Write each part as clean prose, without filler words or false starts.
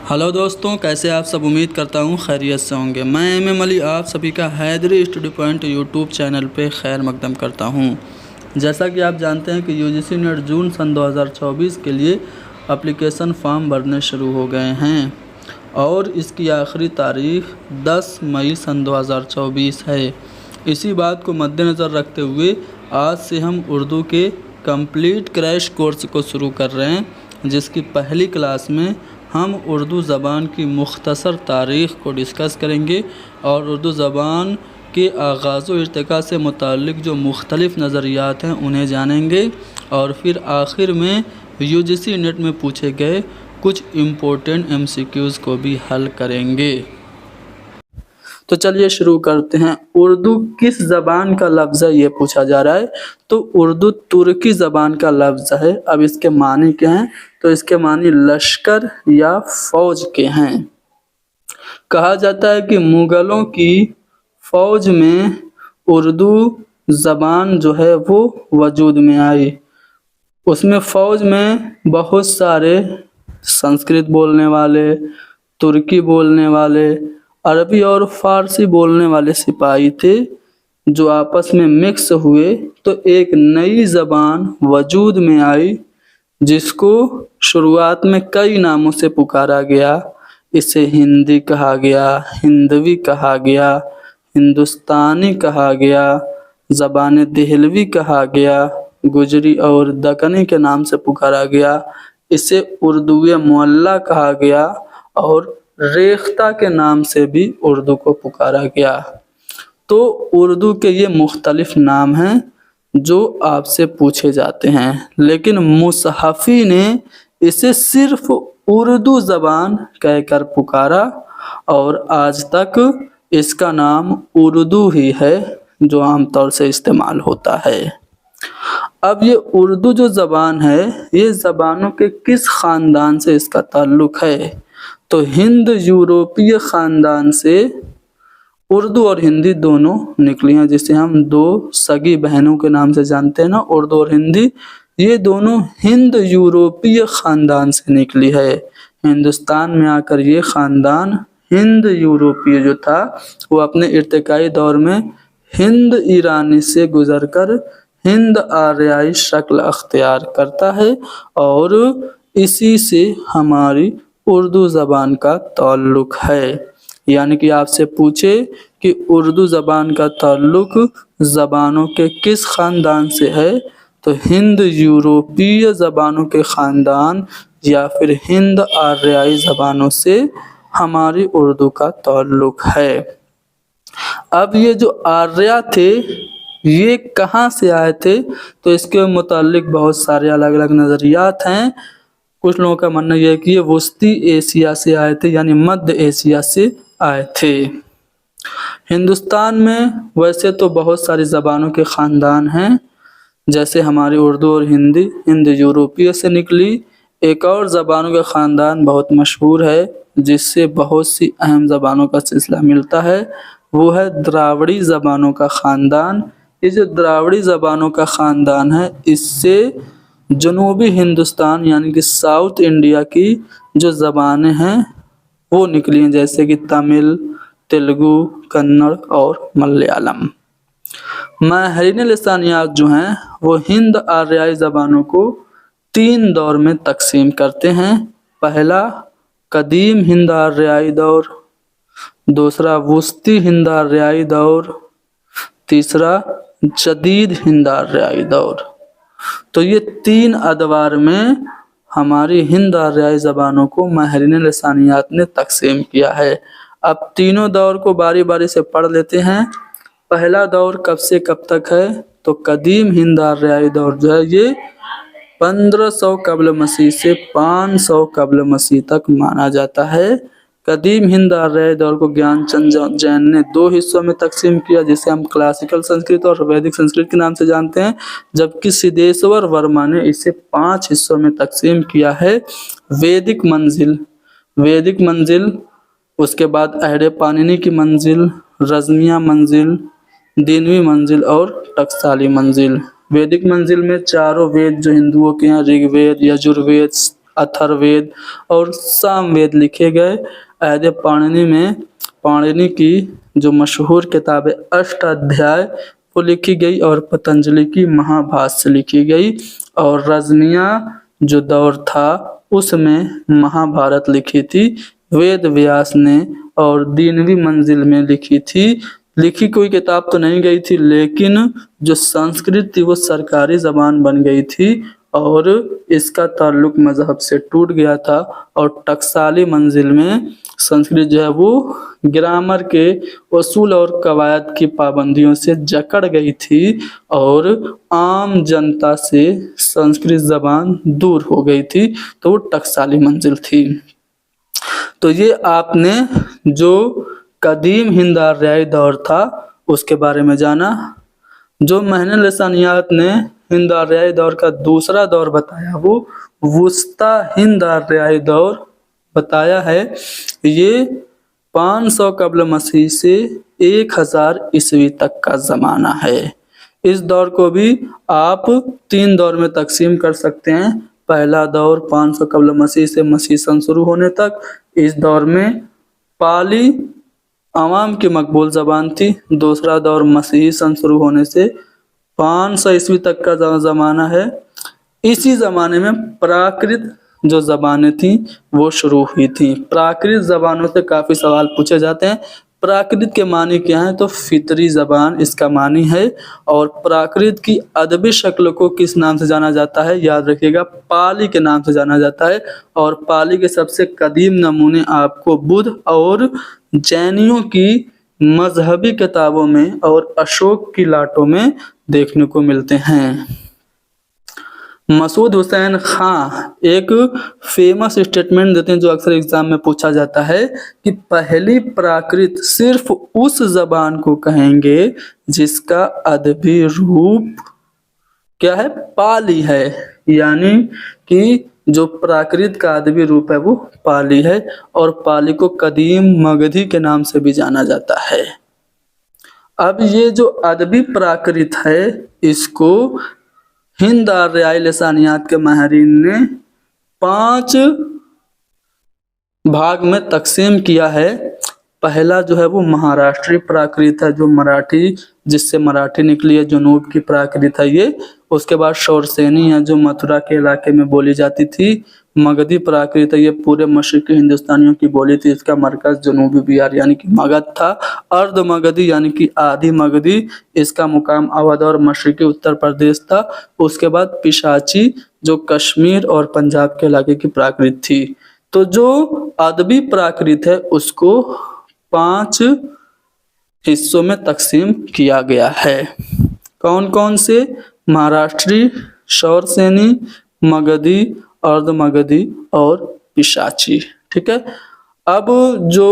Hello दोस्तों, कैसे आप सब। उम्मीद करता हूँ खैरियत से होंगे। मैं एम अली आप सभी का Haidari study point YouTube channel पे खैर मकदम करता हूँ। जैसा कि आप जानते हैं कि यूजीसी नेट जून सन 2024 के लिए एप्लीकेशन फॉर्म भरने शुरू हो गए हैं और इसकी आखिरी तारीख 10 मई सन 2024 है। इसी बात को मद्देनज़र रखते हुए आज से हम उर्दू के कंप्लीट क्रैश कोर्स को शुरू कर रहे हैं, जिसकी पहली क्लास में हम उर्दू ज़बान की मुख्तसर तारीख़ को डिस्कस करेंगे और उर्दू ज़बान के आगाज़ व इर्तिका से मुताल्लिक़ जो मुख्तलिफ़ नज़रियात हैं उन्हें जानेंगे और फिर आखिर में यूजीसी नेट में पूछे गए कुछ इम्पोर्टेंट एमसीक्यूज़ को भी हल करेंगे। तो चलिए शुरू करते हैं। उर्दू किस ज़बान का लफ्ज़ है, ये पूछा जा रहा है। तो उर्दू तुर्की ज़बान का लफ्ज़ है। अब इसके मानी क्या हैं? तो इसके मानी लश्कर या फ़ौज के हैं। कहा जाता है कि मुग़लों की फ़ौज में उर्दू ज़बान जो है वो वजूद में आई। उसमें फ़ौज में बहुत सारे संस्कृत बोलने वाले, तुर्की बोलने वाले, अरबी और फ़ारसी बोलने वाले सिपाही थे जो आपस में मिक्स हुए तो एक नई ज़बान वजूद में आई, जिसको शुरुआत में कई नामों से पुकारा गया। इसे हिंदी कहा गया, हिंदवी कहा गया, हिंदुस्तानी कहा गया, ज़बान देहलवी कहा गया, गुजरी और दक्कनी के नाम से पुकारा गया। इसे उर्दू मुअल्ला कहा गया और रेख्ता के नाम से भी उर्दू को पुकारा गया। तो उर्दू के ये मुख्तलिफ नाम हैं जो आपसे पूछे जाते हैं, लेकिन मुसहफ़ी ने इसे सिर्फ उर्दू ज़बान कहकर पुकारा और आज तक इसका नाम उर्दू ही है जो आमतौर से इस्तेमाल होता है। अब ये उर्दू जो ज़बान है, ये ज़बानों के किस ख़ानदान से इसका ताल्लुक़ है? तो हिंद यूरोपीय ख़ानदान से उर्दू और हिंदी दोनों निकली हैं, जिसे हम दो सगी बहनों के नाम से जानते हैं ना, उर्दू और हिंदी। ये दोनों हिंद यूरोपीय ख़ानदान से निकली है। हिंदुस्तान में आकर ये ख़ानदान हिंद यूरोपीय जो था वो अपने इर्तिकाई दौर में हिंद ईरानी से गुज़रकर हिंद आर्याई शक्ल अख्तियार करता है और इसी से हमारी उर्दू ज़बान का ताल्लुक़ है। यानी कि आपसे पूछे कि उर्दू ज़बान का ताल्लुक़ ज़बानों के किस ख़ानदान से है, तो हिंद यूरोपीय ज़बानों के ख़ानदान या फिर हिंद आर्याई ज़बानों से हमारी उर्दू का ताल्लुक़ है। अब ये जो आर्या थे ये कहाँ से आए थे? तो इसके मुताल्लिक़ बहुत सारे अलग अलग नज़रियात हैं। कुछ लोगों का मानना यह है कि ये वस्ती एशिया से आए थे, यानी मध्य एशिया से आए थे। हिंदुस्तान में वैसे तो बहुत सारी ज़बानों के ख़ानदान हैं, जैसे हमारी उर्दू और हिंदी हिंद यूरोपीय से निकली। एक और ज़बानों का ख़ानदान बहुत मशहूर है जिससे बहुत सी अहम ज़बानों का सिलसिला मिलता है, वो है द्राविड़ी ज़बानों का ख़ानदान। ये जो द्राविड़ी ज़बानों का ख़ानदान है, इससे जनूबी हिंदुस्तान यानी कि साउथ इंडिया की जो ज़बानें हैं वो निकली हैं, जैसे कि तमिल, तेलुगु, कन्नड़ और मलयालम। माहिरीन लिसानियात जो हैं वो हिंद आर्याई ज़बानों को 3 दौर में तकसीम करते हैं। पहला कदीम हिंद आर्याई दौर, दूसरा वस्ती हिंद आर्याई दौर, तीसरा जदीद हिंद आर्याई दौर। तो ये 3 अदवार में हमारी हिंद आर्याई ज़बानों को माहिरीन लिसानियात ने तकसीम किया है। अब तीनों दौर को बारी बारी से पढ़ लेते हैं। पहला दौर कब से कब तक है? तो कदीम हिंद आर्याई दौर जो है ये 1500 कब्ल मसीह से 500 कब्ल मसीह तक माना जाता है। कदीम हिंद आर्याई दौर को ज्ञानचंद जैन ने 2 हिस्सों में तकसीम किया, जिसे हम क्लासिकल संस्कृत और वैदिक संस्कृत के नाम से जानते हैं, जबकि सिद्धेश्वर वर्मा ने इसे 5 हिस्सों में तकसीम किया है। वैदिक मंजिल, उसके बाद अहरे पाणिनि की मंजिल, रज़मिया मंजिल, दीनवी मंजिल और टकसाली मंजिल। वैदिक मंजिल में चारों वेद जो हिंदुओं के हैं, ऋग्वेद, यजुर्वेद, अथर्ववेद और सामवेद लिखे गए। अहद पाणिनि में पाणिनि की जो मशहूर किताब है अष्टाध्याय वो लिखी गई और पतंजलि की महाभाष्य लिखी गई। और रजनिया जो दौर था उसमें महाभारत लिखी थी वेद व्यास ने और 11वीं मंजिल में लिखी थी। लिखी कोई किताब तो नहीं गई थी, लेकिन जो संस्कृत थी वो सरकारी जबान बन गई थी और इसका ताल्लुक मजहब से टूट गया था। और टकसाली मंजिल में संस्कृत जो है वो ग्रामर के उसूल और कवायद की पाबंदियों से जकड़ गई थी और आम जनता से संस्कृत जबान दूर हो गई थी, तो वो टकसाली मंजिल थी। तो ये आपने जो कदीम हिंद आर्याई दौर था उसके बारे में जाना। जो महने लसानियात ने हिंद आर्याई दौर का दूसरा दौर बताया वो वुस्ता हिंद आर्याई दौर बताया है। ये 500 कब्ल मसीह से 1000 ईस्वी तक का ज़माना है। इस दौर को भी आप 3 दौर में तकसीम कर सकते हैं। पहला दौर 500 कब्ल मसीह से मसीह सन शुरू होने तक। इस दौर में पाली आवाम की मकबूल ज़बान थी। दूसरा दौर मसीही सन शुरू होने से 500 ईस्वी तक का ज़माना है। इसी ज़माने में प्राकृत जो ज़बानें थीं वो शुरू हुई थी। प्राकृत ज़बानों से काफ़ी सवाल पूछे जाते हैं। प्राकृत के मानी क्या हैं, तो फितरी ज़बान इसका मानी है। और प्राकृत की अदबी शक्ल को किस नाम से जाना जाता है, याद रखिएगा, पाली के नाम से जाना जाता है। और पाली के सबसे कदीम नमूने आपको बुद्ध और जैनियों की मजहबी किताबों में और अशोक की लाटों में देखने को मिलते हैं। मसूद हुसैन खां एक फेमस स्टेटमेंट देते हैं जो अक्सर एग्जाम में पूछा जाता है कि पहली प्राकृत सिर्फ उस जबान को कहेंगे जिसका अदबी रूप क्या है, पाली है। यानी कि जो प्राकृत का अदबी रूप है वो पाली है और पाली को कदीम मगधी के नाम से भी जाना जाता है। अब ये जो अदबी प्राकृत है इसको हिंद आर्याई लसानियात के माहिरीन ने 5 भाग में तकसीम किया है। पहला जो है वो महाराष्ट्री प्राकृत है, जो मराठी जिससे मराठी निकली है, जनूब की प्राकृत है ये। उसके बाद शौरसेनी है जो मथुरा के इलाके में बोली जाती थी। मगधी प्राकृत है, ये पूरे मशरकी हिंदुस्तानियों की बोली थी। इसका मरकज जनूबी बिहार यानी कि मगध था। अर्ध मगधी यानी कि आधी मगधी, इसका मुकाम अवध और मशरकी उत्तर प्रदेश था। उसके बाद पिशाची जो कश्मीर और पंजाब के इलाके की प्राकृत थी। तो जो अदबी प्राकृत है उसको 5 हिस्सों में तकसीम किया गया है। कौन कौन से, महाराष्ट्री, शौरसेनी, मगधी, अर्ध मगधी और पिशाची। ठीक है। अब जो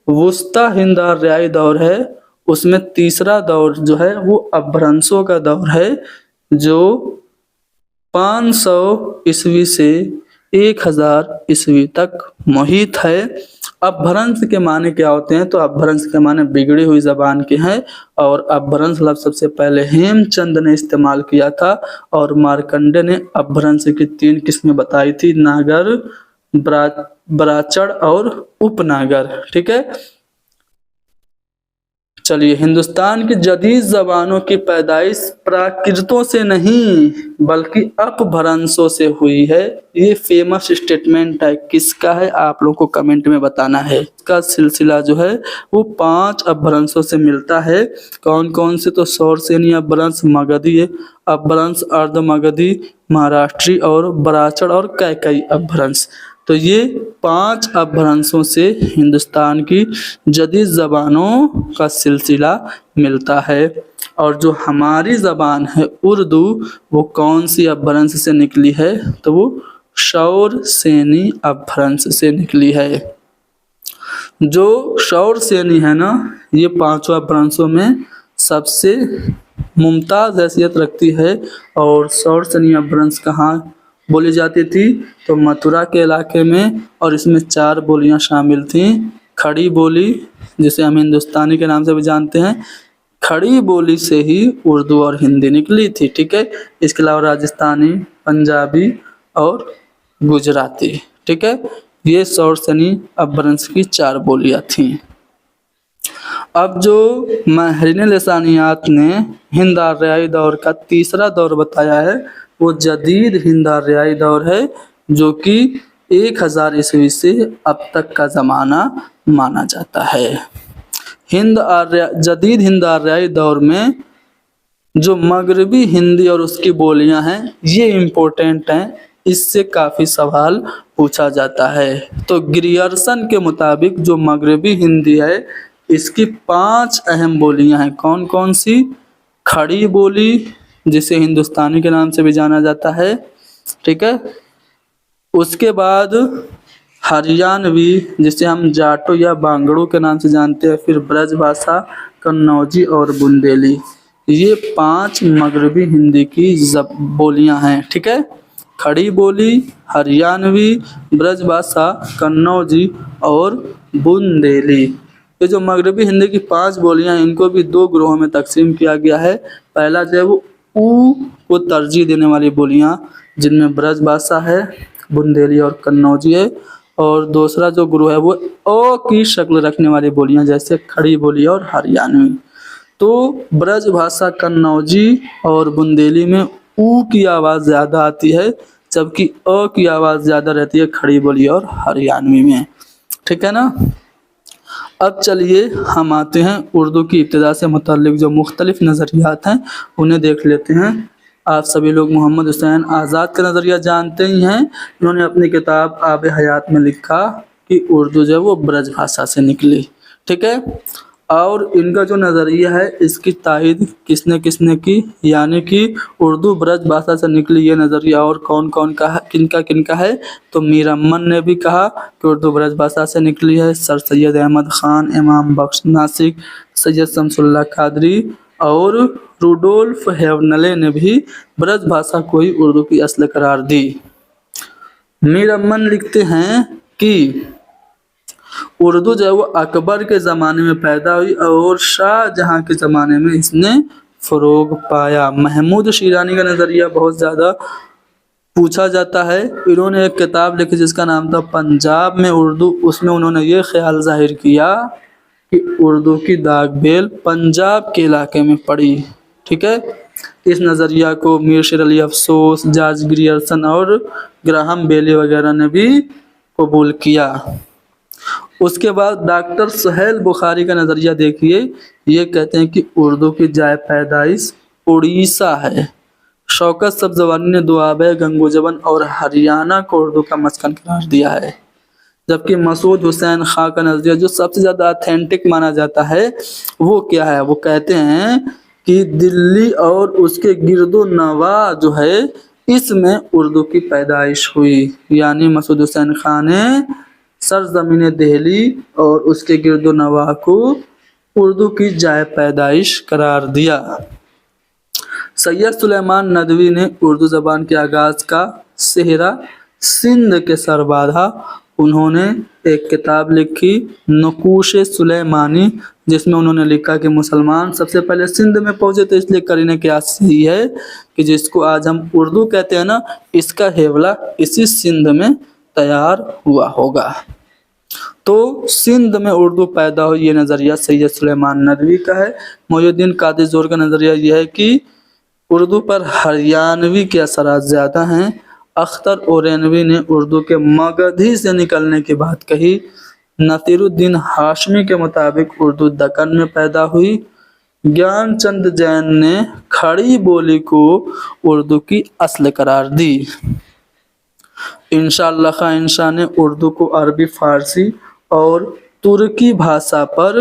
वुस्ता हिंद आर्याई दौर है उसमें तीसरा दौर जो है वो अपभ्रंशों का दौर है जो 500 ईस्वी से 1000 ईस्वी तक मुहित है। अपभ्रंश के माने क्या होते हैं, तो अपभ्रंश के माने बिगड़ी हुई जबान के हैं। और अपभ्रंश लफ्ज सबसे पहले हेमचंद ने इस्तेमाल किया था और मार्कंडे ने अपभ्रंश की 3 किस्में बताई थी, नागर, ब्राचड़ और उपनागर। ठीक है। चलिए, हिंदुस्तान की जदीद जबानों की पैदाइश प्राकृतों से नहीं बल्कि अपभ्रंशों से हुई है। ये फेमस स्टेटमेंट है, किसका है आप लोगों को कमेंट में बताना है। इसका सिलसिला जो है वो 5 अपभ्रंशों से मिलता है। कौन कौन से, तो शौरसेनी अपभ्रंश, मगधी अपभ्रंश, अर्ध मगधी, महाराष्ट्री और ब्राचड़ और कैकई अपभ्रंश। तो ये 5 अपभ्रंशों से हिंदुस्तान की जदीद ज़बानों का सिलसिला मिलता है। और जो हमारी ज़बान है उर्दू, वो कौन सी अपभ्रंश से निकली है, तो वो शौरसेनी अपभ्रंश से निकली है। जो शौरसेनी है ना, ये 5 अपभ्रंशों में सबसे मुमताज़ हैसियत रखती है। और शौरसेनी अपभ्रंश कहाँ बोली जाती थी, तो मथुरा के इलाके में। और इसमें 4 बोलियां शामिल थीं। खड़ी बोली जिसे हम हिंदुस्तानी के नाम से भी जानते हैं, खड़ी बोली से ही उर्दू और हिंदी निकली थी। ठीक है। इसके अलावा राजस्थानी, पंजाबी और गुजराती। ठीक है, ये शौरसेनी अपभ्रंश की 4 बोलियां थीं। अब जो माहिरीन लिसानियात ने हिंद आर्याई दौर का तीसरा दौर बताया है वो जदीद हिंद आर्याई दौर है, जो कि 1000 ईस्वी से अब तक का ज़माना माना जाता है। जदीद हिंद आर्याई दौर में जो मगरबी हिंदी और उसकी बोलियां हैं ये इम्पोर्टेंट हैं, इससे काफ़ी सवाल पूछा जाता है। तो ग्रियर्सन के मुताबिक जो मगरबी हिंदी है इसकी 5 अहम बोलियां हैं। कौन कौन सी? खड़ी बोली, जिसे हिंदुस्तानी के नाम से भी जाना जाता है। ठीक है, उसके बाद हरियाणवी, जिसे हम जाटो या बांगड़ू के नाम से जानते हैं। फिर ब्रजभाषा, कन्नौजी और बुंदेली। ये 5 मगरबी हिंदी की बोलियां हैं। ठीक है, खड़ी बोली, हरियाणवी, ब्रजभाषा, कन्नौजी और बुंदेली। ये जो मगरबी हिंदी की 5 बोलियां हैं इनको भी 2 ग्रोहों में तकसीम किया गया है। पहला जो है वो ऊ को तरजीह देने वाली बोलियां, जिनमें ब्रजभाषा है, बुंदेली और कन्नौजी है। और दूसरा जो ग्रोह है वो अ की शक्ल रखने वाली बोलियां, जैसे खड़ी बोली और हरियाणवी। तो ब्रजभाषा, कन्नौजी और बुंदेली में ऊ की आवाज़ ज़्यादा आती है, जबकि अ की आवाज़ ज़्यादा रहती है खड़ी बोली और हरियाणवी में। ठीक है ना। अब चलिए हम आते हैं उर्दू की इब्तिदा से मुतल्लिक जो मुख्तलिफ नज़रियात हैं उन्हें देख लेते हैं। आप सभी लोग मोहम्मद हुसैन आज़ाद का नज़रिया जानते ही हैं। उन्होंने अपनी किताब आब हयात में लिखा कि उर्दू जो है वो ब्रज भाषा से निकली। ठीक है, और इनका जो नज़रिया है इसकी तायीद किसने किसने की, यानी कि उर्दू ब्रज भाषा से निकली ये नज़रिया और कौन कौन का है, किनका है? तो मीर अमन ने भी कहा कि उर्दू ब्रज भाषा से निकली है। सर सैयद अहमद ख़ान, इमाम बख्श नासिक, सैयद शमसुल्लाह कादरी और रुडोल्फ हेवनले ने भी ब्रज भाषा को ही उर्दू की असल करार दी। मीर अमन लिखते हैं कि उर्दू जो है वो अकबर के ज़माने में पैदा हुई और शाहजहां के ज़माने में इसने फ़रोग पाया। महमूद शिरानी का नज़रिया बहुत ज़्यादा पूछा जाता है। इन्होंने एक किताब लिखी जिसका नाम था पंजाब में उर्दू। उसमें उन्होंने ये ख्याल जाहिर किया कि उर्दू की दाग बेल पंजाब के इलाके में पड़ी। ठीक है, इस नज़रिया को मीर शेर अली अफसोस, जॉर्ज ग्रियर्सन और ग्राहम बेली वगैरह ने भी कबूल किया। उसके बाद डॉक्टर सुहेल बुखारी का नज़रिया देखिए, ये कहते हैं कि उर्दू की जाए पैदाइश उड़ीसा है। शौकत सब्ज़वानी ने दुआबे, गंगोजबन और हरियाणा को उर्दू का मस्कन करार दिया है। जबकि मसूद हुसैन खां का नज़रिया जो सबसे ज़्यादा ऑथेंटिक माना जाता है वो क्या है? वो कहते हैं कि दिल्ली और उसके गिरदो नवा जो है इसमें उर्दू की पैदाइश हुई। यानी मसूद हुसैन खां ने सरजमीन दिल्ली और उसके गिरदो नवा को उर्दू की जाए पैदाइश करार दिया। सैयद सुलेमान नदवी ने उर्दू ज़बान के आगाज़ का सेहरा सिंध के सर बांधा। उन्होंने एक किताब लिखी नकूश सुलेमानी, जिसमें उन्होंने लिखा कि मुसलमान सबसे पहले सिंध में पहुँचे तो इसलिए करीने क़यास यही है कि जिसको आज हम उर्दू कहते हैं ना, इसका हेवला इसी सिंध में तैयार हुआ होगा। तो सिंध में उर्दू पैदा हुई ये नज़रिया सैयद सुलेमान नदवी का है। मोहिउद्दीन कादी ज़ोर का नज़रिया यह है कि उर्दू पर हरियाणवी के असरात ज़्यादा हैं। अख्तर ओरैनवी ने उर्दू के मगधी से निकलने की बात कही। नसीरुद्दीन हाशमी के मुताबिक उर्दू दक्कन में पैदा हुई। ज्ञानचंद जैन ने खड़ी बोली को उर्दू की असल करार दी। इंशाअल्लाह खां इंशा ने उर्दू को अरबी फ़ारसी और तुर्की भाषा पर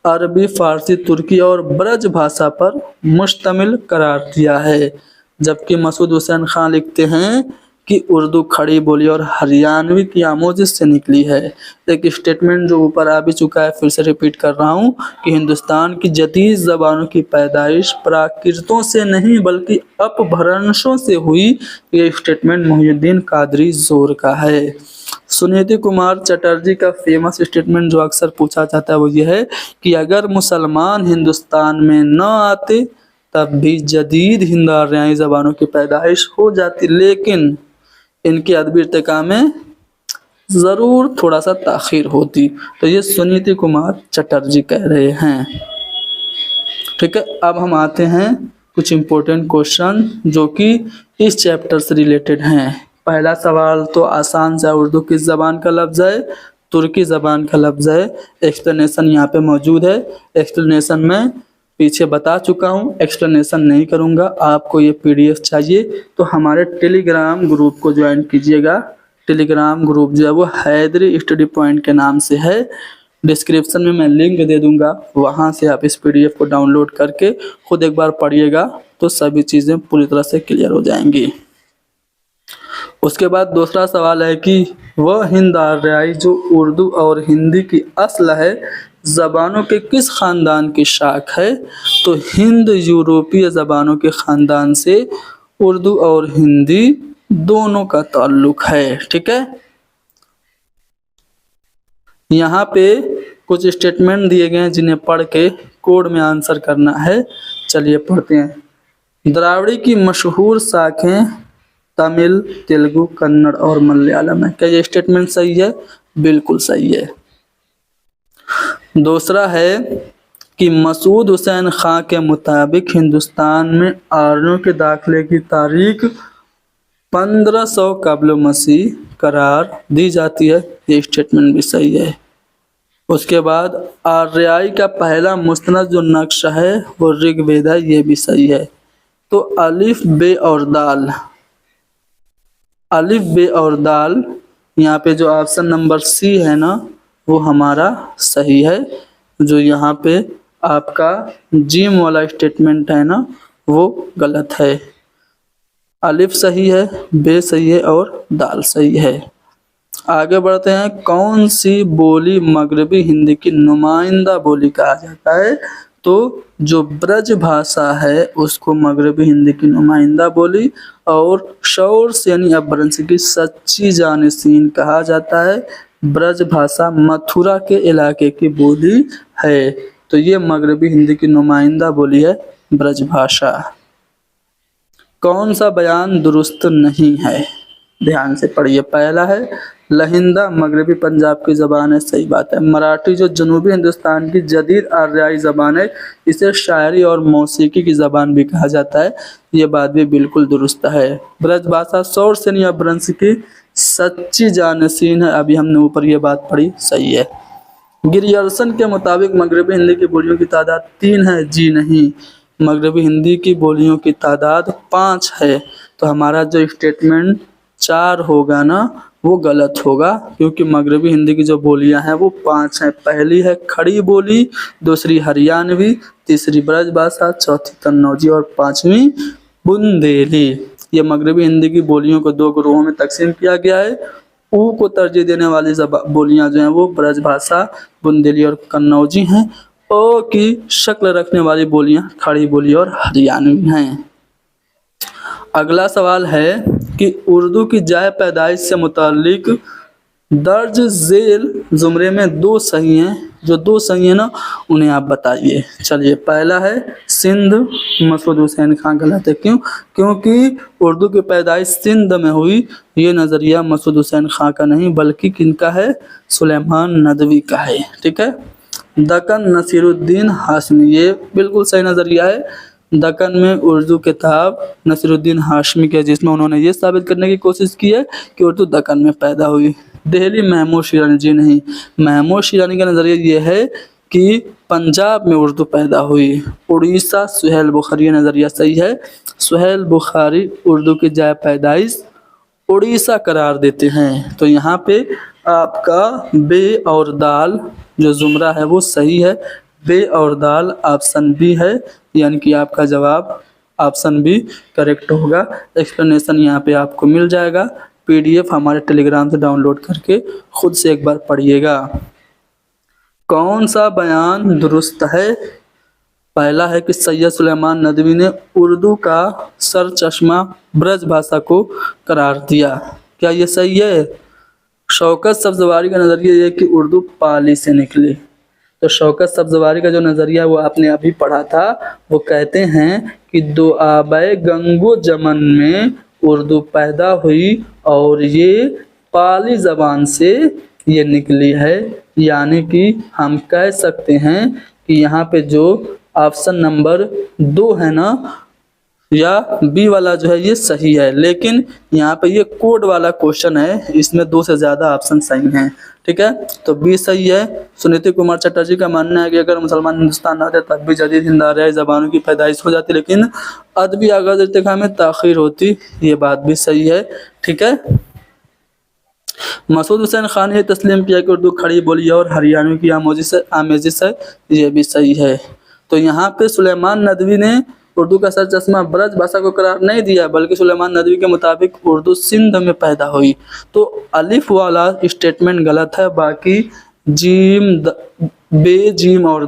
अरबी, फ़ारसी, तुर्की और ब्रज भाषा पर मुश्तमिल करार दिया है। जबकि मसूद हुसैन खां लिखते हैं कि उर्दू खड़ी बोली और हरियाणवी की आमोजिश से निकली है। एक स्टेटमेंट जो ऊपर आ भी चुका है, फिर से रिपीट कर रहा हूँ कि हिंदुस्तान की जदीद ज़बानों की पैदाइश प्राकृतों से नहीं बल्कि अपभ्रंशों से हुई। ये स्टेटमेंट मोहिउद्दीन कादरी ज़ोर का है। सुनीति कुमार चटर्जी का फेमस स्टेटमेंट जो अक्सर पूछा जाता है वो ये है कि अगर मुसलमान हिंदुस्तान में न आते तब भी जदीद हिंद आर्याई ज़बानों की पैदाइश हो जाती, लेकिन इनकी अदबी इर्तिका में ज़रूर थोड़ा सा ताख़ीर होती। तो ये सुनीति कुमार चटर्जी कह रहे हैं। ठीक है, अब हम आते हैं कुछ इम्पोर्टेंट क्वेश्चन जो कि इस चैप्टर से रिलेटेड हैं। पहला सवाल तो आसान सा, उर्दू किस ज़बान का लफ्ज़ है? तुर्की ज़बान का लफ्ज़ है। एक्सप्लेनेशन यहाँ पे मौजूद है। एक्सप्लेनेशन मैं पीछे बता चुका हूँ, एक्सप्लेनेशन नहीं करूँगा। आपको ये PDF चाहिए तो हमारे टेलीग्राम ग्रुप को ज्वाइन कीजिएगा। टेलीग्राम ग्रुप जो है वो हैदरी स्टडी पॉइंट के नाम से है। डिस्क्रिप्शन में मैं लिंक दे दूंगा, वहाँ से आप इस PDF को डाउनलोड करके खुद एक बार पढ़िएगा तो सभी चीज़ें पूरी तरह से क्लियर हो जाएंगी। उसके बाद दूसरा सवाल है कि वह हिंद आर्याई जो उर्दू और हिंदी की असल है ज़बानों के किस ख़ानदान की शाख है? तो हिंद यूरोपीय ज़बानों के ख़ानदान से उर्दू और हिंदी दोनों का ताल्लुक़ है। ठीक है, यहाँ पे कुछ स्टेटमेंट दिए गए हैं जिन्हें पढ़ के कोड में आंसर करना है। चलिए पढ़ते हैं। द्राविड़ी की मशहूर शाखें तमिल, तेलुगु, कन्नड़ और मलयालम है। क्या ये स्टेटमेंट सही है? बिल्कुल सही है। दूसरा है कि मसूद हुसैन खां के मुताबिक हिंदुस्तान में आर्यों के दाखिले की तारीख 1500 कब्ल मसीह करार दी जाती है। ये स्टेटमेंट भी सही है। उसके बाद आर्याई का पहला मुस्तनद जो नक्शा है वो ऋग्वेद है। ये भी सही है। तो अलिफ बे और दाल, अलिफ बे और दाल यहाँ पे जो ऑप्शन नंबर C है ना वो हमारा सही है। जो यहाँ पे आपका जिम वाला स्टेटमेंट है ना वो गलत है। अलिफ सही है, बे सही है और दाल सही है। आगे बढ़ते हैं। कौन सी बोली मगरबी हिंदी की नुमाइंदा बोली कहा जाता है? तो जो ब्रज भाषा है उसको मगरबी हिंदी की नुमाइंदा बोली और शौर से यानी अपभ्रंश की सच्ची जानशीन कहा जाता है। ब्रज भाषा मथुरा के इलाके की बोली है। तो ये मगरबी हिंदी की नुमाइंदा बोली है ब्रज भाषा। कौन सा बयान दुरुस्त नहीं है? ध्यान से पढ़िए। पहला है लहिंदा मगरबी पंजाब की ज़बान है। सही बात है। मराठी जो जनूबी हिंदुस्तान की जदीद आर्याई ज़बान है इसे शायरी और मौसीकी की ज़बान भी कहा जाता है। ये बात भी बिल्कुल दुरुस्त है। ब्रज भाषा शौर से या अपभ्रंश की सच्ची जानशीन है। अभी हमने ऊपर ये बात पढ़ी। सही है। गिरियर्सन के मुताबिक मगरबी हिंदी की बोलियों की तादाद 3 है। जी नहीं, मगरबी हिंदी की बोलियों की तादाद 5 है। तो हमारा जो स्टेटमेंट 4 होगा ना वो गलत होगा, क्योंकि मगरबी हिंदी की जो बोलियां हैं वो 5 हैं। पहली है खड़ी बोली, दूसरी हरियाणवी, तीसरी ब्रज भाषा, चौथी कन्नौजी और 5वीं बुंदेली। ये मगरबी हिंदी की बोलियों को 2 ग्रुपों में तकसीम किया गया है। ऊ को तरजीह देने वाली बोलियां जो हैं वो ब्रज भाषा, बुंदेली और कन्नौजी हैं। ओ की शक्ल रखने वाली बोलियां खड़ी बोली और हरियाणवी हैं। अगला सवाल है कि उर्दू की जाए पैदाइश से मुताल्लिक दर्ज झेल जुमरे में 2 सही हैं। जो 2 सही हैं ना उन्हें आप बताइए। चलिए, पहला है सिंध, मसूद हुसैन खां गलत है। क्यों? क्योंकि उर्दू की पैदाइश सिंध में हुई। ये नज़रिया मसूद हुसैन खां का नहीं बल्कि किनका है? सुलेमान नदवी का है। ठीक है। दक्कन नसीरुद्दीन हाशमी, ये बिल्कुल सही नज़रिया है। दक्कन में उर्दू किताब नसीरुद्दीन हाशमी के जिसमें उन्होंने ये साबित करने की कोशिश की है कि उर्दू दक्कन में पैदा हुई। दिल्ली महमूद शिरानी, जी नहीं, महमूद शिरानी का नज़रिया ये है कि पंजाब में उर्दू पैदा हुई। उड़ीसा सुहेल बुखारी, नज़रिया सही है। सुहेल बुखारी उर्दू की जाए पैदाइश उड़ीसा करार देते हैं। तो यहाँ पे आपका बे और दाल जो जुमरा है वो सही है। बे और दाल ऑप्शन बी है, यानी कि आपका जवाब ऑप्शन बी करेक्ट होगा। एक्सप्लेनेशन यहाँ पे आपको मिल जाएगा। PDF हमारे टेलीग्राम से डाउनलोड करके खुद से एक बार पढ़िएगा। कौन सा बयान दुरुस्त है? पहला है कि सैयद सुलेमान नदवी ने उर्दू का सर चश्मा ब्रज भाषा को करार दिया। क्या ये सही है? शौकत सब्ज़वारी का नज़रिया ये कि उर्दू पाली से निकली। तो शौकत सब्ज़वारी का जो नज़रिया वो आपने अभी पढ़ा था, वो कहते हैं कि दुआबे गंगो जमन में उर्दू पैदा हुई और ये पाली ज़बान से ये निकली है। यानी कि हम कह सकते हैं कि यहाँ पे जो ऑप्शन नंबर 2 है ना, या बी वाला जो है ये सही है। लेकिन यहाँ पे ये कोड वाला क्वेश्चन है, इसमें 2 से ज़्यादा ऑप्शन सही हैं। ठीक है, तो बी सही है। सुनीति कुमार चटर्जी का मानना है कि अगर मुसलमान हिंदुस्तान आते तब भी जदीद हिंद आर्याई ज़बानों की पैदाइश हो जाती, लेकिन अदबी आगाज़ इर्तिक़ा में ताख़ीर होती। ये बात भी सही है। ठीक है, मसूद हुसैन खान ने तस्लीम किया कि उर्दू खड़ी बोली और हरियाणवी की आमेजिश है। ये भी सही है। तो यहाँ पे सुलेमान नदवी ने उर्दू का सर चश्मा ब्रज भाषा को करार नहीं दिया, बल्कि सुलेमान नदवी के मुताबिक उर्दू सिंध में पैदा हुई। तो अलिफ वाला स्टेटमेंट गलत है। बाकी बे जीम और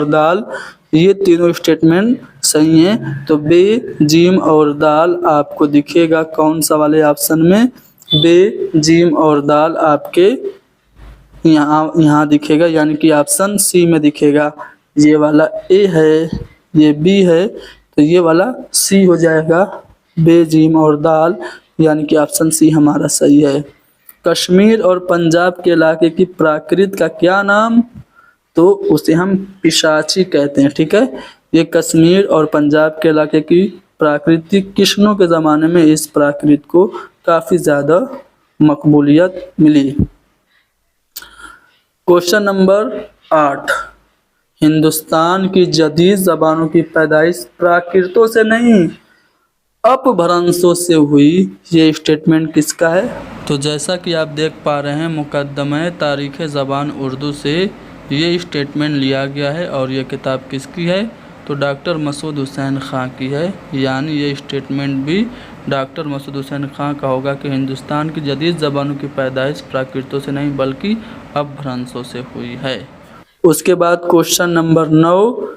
दाल ये तीनों स्टेटमेंट सही हैं। तो बे जीम और दाल आपको दिखेगा कौन सा वाले ऑप्शन में? बे जीम और दाल आपके यहाँ दिखेगा, यानी कि ऑप्शन सी में दिखेगा। ये वाला ए है, ये बी है, तो ये वाला सी हो जाएगा, बेजीम और दाल, यानी कि ऑप्शन सी हमारा सही है। कश्मीर और पंजाब के इलाके की प्राकृत का क्या नाम? तो उसे हम पिशाची कहते हैं। ठीक है, ये कश्मीर और पंजाब के इलाके की प्राकृतिक किस्मों के ज़माने में इस प्राकृत को काफ़ी ज़्यादा मकबूलियत मिली। क्वेश्चन नंबर 8, हिंदुस्तान की जदीद ज़बानों की पैदाइश प्राकृतों से नहीं अपभ्रंशों से हुई। ये स्टेटमेंट किसका है? तो जैसा कि आप देख पा रहे हैं, मुकद्दमे तारीख़ ज़बान उर्दू से ये स्टेटमेंट लिया गया है। और ये किताब किसकी है? तो डॉक्टर मसूद हुसैन खां की है। यानी ये स्टेटमेंट भी डॉक्टर मसूद हुसैन खां का होगा कि हिंदुस्तान की जदीद ज़बानों की पैदाइश प्राकृतों से नहीं बल्कि अपभ्रंशों से हुई है। उसके बाद क्वेश्चन नंबर 9,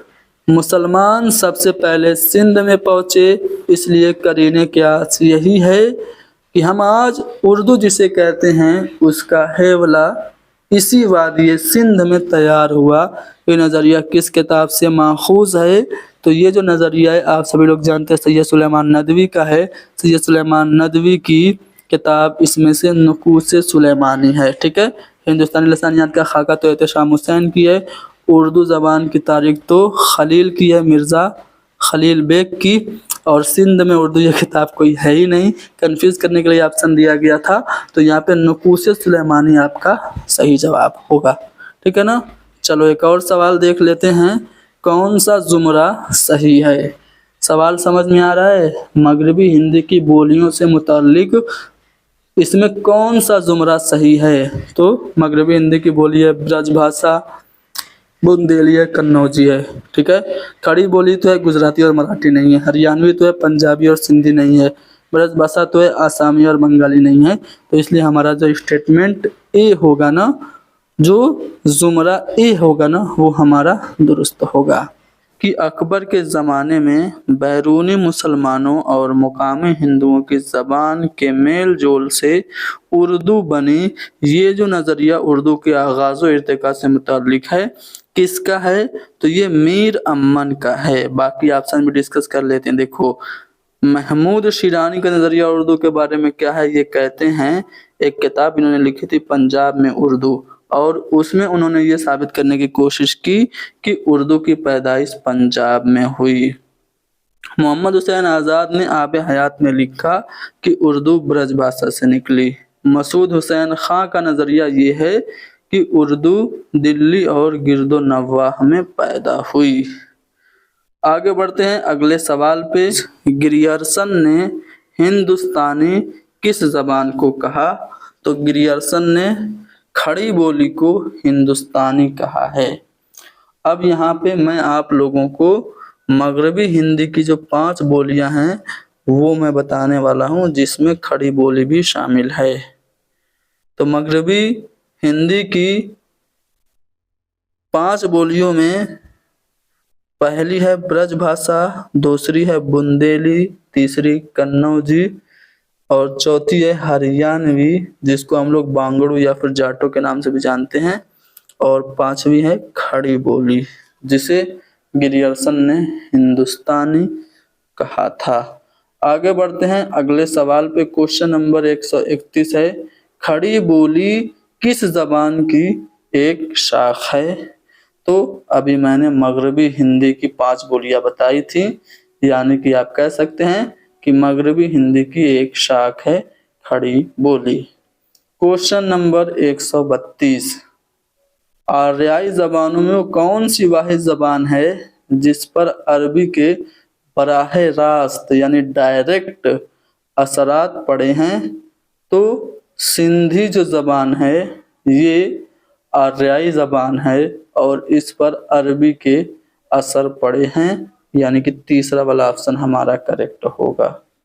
मुसलमान सबसे पहले सिंध में पहुँचे, इसलिए करीने क्यास यही है कि हम आज उर्दू जिसे कहते हैं उसका हैवला इसी वादी सिंध में तैयार हुआ। ये नज़रिया किस किताब से माखूज़ है? तो ये जो नज़रिया है आप सभी लोग जानते हैं सैयद सुलेमान नदवी का है। सैयद सुलेमान नदवी की किताब इसमें से नुकूस सुलेमानी है। ठीक है, हिंदुस्तानी लसानियात का खाका तो एहतशाम हुसैन की है। उर्दू ज़बान की तारीख तो खलील की है, मिर्ज़ा खलील बेग की। और सिंध में उर्दू ये किताब कोई है ही नहीं, कंफ्यूज करने के लिए ऑप्शन दिया गया था। तो यहाँ पे नुकूस सुलेमानी आपका सही जवाब होगा। ठीक है ना, चलो एक और सवाल देख लेते हैं, कौन सा जुमरा सही है? सवाल समझ में आ रहा है? मगरबी हिंदी की बोलियों से मुताल्लिक इसमें कौन सा जुमरा सही है? तो मगरबी हिंदी की बोली है ब्रज भाषा, बुंदेली है, कन्नौजी है। ठीक है, खड़ी बोली तो है गुजराती और मराठी नहीं है, हरियाणवी तो है, पंजाबी और सिंधी नहीं है, ब्रज भाषा तो है, आसामी और बंगाली नहीं है। तो इसलिए हमारा जो स्टेटमेंट ए होगा ना, जो जुमरा ए होगा ना, वो हमारा दुरुस्त होगा। कि अकबर के ज़माने में बैरूनी मुसलमानों और मुकामी हिंदुओं की ज़बान के मेल जोल से उर्दू बनी। ये जो नज़रिया उर्दू के आगाज़ व इर्तिक़ा से मुताल्लिक़ है, किसका है? तो ये मीर अम्मन का है। बाकी ऑप्शन भी डिस्कस कर लेते हैं। देखो, महमूद शिरानी का नज़रिया उर्दू के बारे में क्या है? ये कहते हैं, एक किताब इन्होंने लिखी थी पंजाब में उर्दू, और उसमें उन्होंने ये साबित करने की कोशिश की कि उर्दू की पैदाइश पंजाब में हुई। मोहम्मद हुसैन आज़ाद ने आब हयात में लिखा कि उर्दू ब्रज भाषा से निकली। मसूद हुसैन खां का नज़रिया ये है कि उर्दू दिल्ली और गिरदो नवाह में पैदा हुई। आगे बढ़ते हैं अगले सवाल पे। ग्रियर्सन ने हिंदुस्तानी किस ज़बान को कहा? तो ग्रियर्सन ने खड़ी बोली को हिंदुस्तानी कहा है। अब यहाँ पे मैं आप लोगों को मगरबी हिंदी की जो 5 बोलियां हैं वो मैं बताने वाला हूँ, जिसमें खड़ी बोली भी शामिल है। तो मगरबी हिंदी की 5 बोलियों में पहली है ब्रज भाषा, दूसरी है बुंदेली, तीसरी कन्नौजी और चौथी है हरियाणवी, जिसको हम लोग बांगड़ू या फिर जाटो के नाम से भी जानते हैं, और 5वीं है खड़ी बोली, जिसे ग्रियर्सन ने हिंदुस्तानी कहा था। आगे बढ़ते हैं अगले सवाल पे। क्वेश्चन नंबर 131 है, खड़ी बोली किस जबान की एक शाख है? तो अभी मैंने मगरबी हिंदी की 5 बोलियां बताई थी, यानी कि आप कह सकते हैं कि मगरबी हिंदी की एक शाख है खड़ी बोली। क्वेश्चन नंबर 132, आर्याई जबानों में वो कौन सी वाहिद जबान है जिस पर अरबी के बराह रास्त यानी डायरेक्ट असरात पड़े हैं? तो सिंधी जो जबान है ये आर्याई जबान है और इस पर अरबी के असर पड़े हैं, यानी कि तीसरा वाला ऑप्शन हमारा करेक्ट होगा।